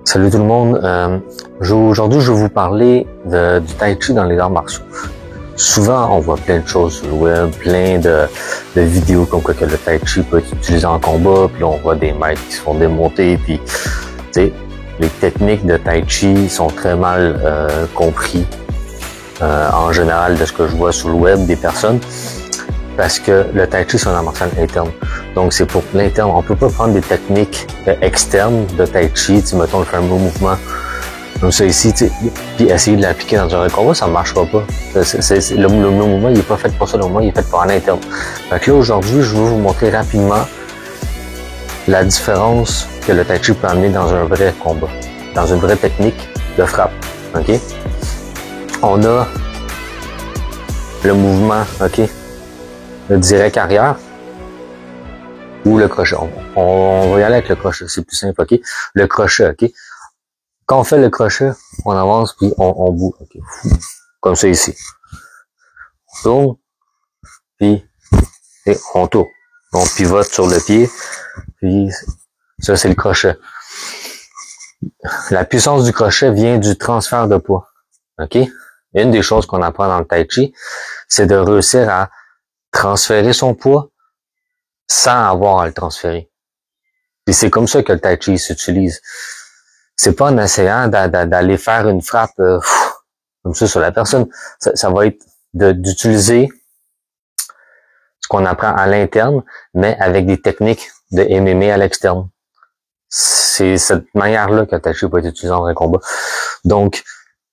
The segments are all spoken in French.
Salut tout le monde. Aujourd'hui, je vais vous parler du tai chi dans les arts martiaux. Souvent, on voit plein de choses sur le web, plein de vidéos comme quoi que le tai chi peut être utilisé en combat, puis là, on voit des maîtres qui se font démonter, puis tu sais, les techniques de tai chi sont très mal compris en général de ce que je vois sur le web des personnes. Parce que le tai chi, c'est un art martial interne. Donc, c'est pour l'interne. On peut pas prendre des techniques externes de tai chi, mettons le fameux mouvement comme ça ici, puis essayer de l'appliquer dans un combat, ça marchera pas. Le mouvement, il est pas fait pour ça, le mouvement, il est fait pour l'interne. Fait que là, aujourd'hui, je vais vous montrer rapidement la différence que le tai chi peut amener dans un vrai combat, dans une vraie technique de frappe. OK? On a le mouvement, OK? Le direct arrière ou le crochet. On va y aller avec le crochet, c'est plus simple, OK? Le crochet, OK? Quand on fait le crochet, on avance puis on bouge, OK? Comme ça ici. On tourne, puis et on tourne. On pivote sur le pied, puis ça c'est le crochet. La puissance du crochet vient du transfert de poids, OK? Une des choses qu'on apprend dans le tai chi, c'est de réussir à transférer son poids sans avoir à le transférer. Et c'est comme ça que le tai chi s'utilise. C'est pas en essayant d'aller faire une frappe comme ça sur la personne. Ça va être d'utiliser ce qu'on apprend à l'interne, mais avec des techniques de MMA à l'externe. C'est cette manière-là que le tai chi peut être utilisé en vrai combat. Donc,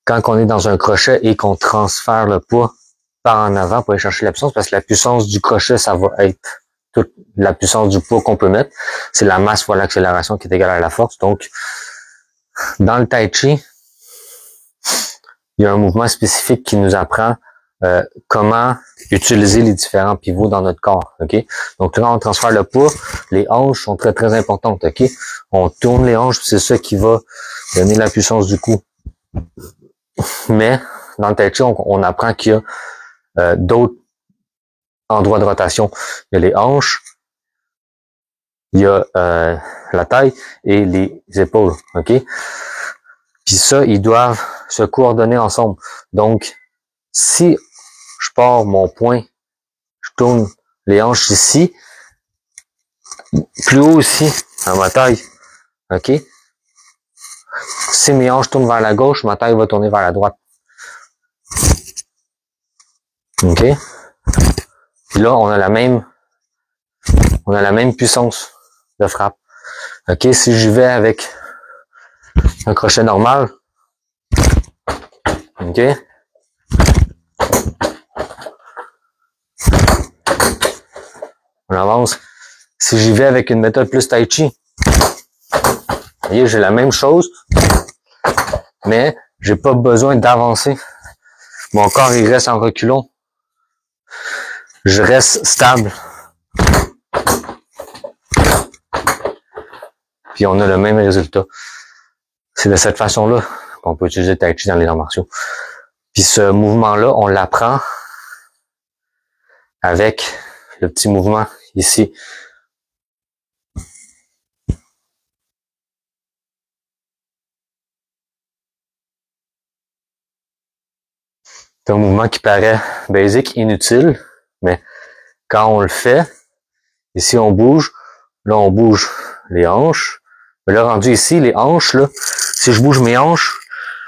quand on est dans un crochet et qu'on transfère le poids par en avant pour aller chercher la puissance, parce que la puissance du crochet, ça va être toute la puissance du poids qu'on peut mettre. C'est la masse fois l'accélération qui est égale à la force. Donc, dans le tai chi, il y a un mouvement spécifique qui nous apprend comment utiliser les différents pivots dans notre corps. OK? Donc, là, on transfère le poids. Les hanches sont très, très importantes. OK? On tourne les hanches, c'est ça qui va donner la puissance du coup. Mais, dans le tai chi, on apprend qu'il y a d'autres endroits de rotation. Il y a les hanches, il y a la taille et les épaules, OK? Puis ça, ils doivent se coordonner ensemble. Donc, si je pars mon poing, je tourne les hanches ici, plus haut ici, à ma taille, OK? Si mes hanches tournent vers la gauche, ma taille va tourner vers la droite. OK? Puis là, on a la même puissance de frappe. OK? Si j'y vais avec un crochet normal, OK? On avance. Si j'y vais avec une méthode plus tai chi, vous voyez, j'ai la même chose, mais j'ai pas besoin d'avancer. Mon corps, il reste en reculons. Je reste stable. Puis on a le même résultat. C'est de cette façon-là qu'on peut utiliser le tai chi dans les arts martiaux. Puis ce mouvement-là, on l'apprend avec le petit mouvement ici. C'est un mouvement qui paraît basique, inutile, mais quand on le fait, ici on bouge, là on bouge les hanches. Mais là, rendu ici, les hanches, là, si je bouge mes hanches,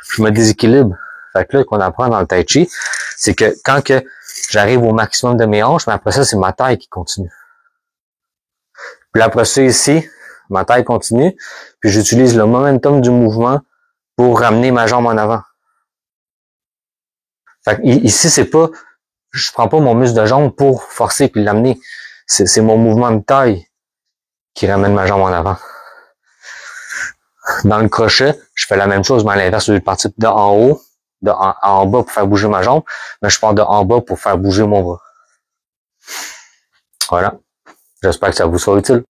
je me déséquilibre. Fait que là, qu'on apprend dans le tai chi, c'est que quand que j'arrive au maximum de mes hanches, mais après ça, c'est ma taille qui continue. Puis après ça, ici, ma taille continue, puis j'utilise le momentum du mouvement pour ramener ma jambe en avant. Fait que ici, c'est pas, je prends pas mon muscle de jambe pour forcer puis l'amener. C'est mon mouvement de taille qui ramène ma jambe en avant. Dans le crochet, je fais la même chose, mais à l'inverse, je vais partir de en haut, en bas pour faire bouger ma jambe, mais je pars de en bas pour faire bouger mon bras. Voilà. J'espère que ça vous sera utile.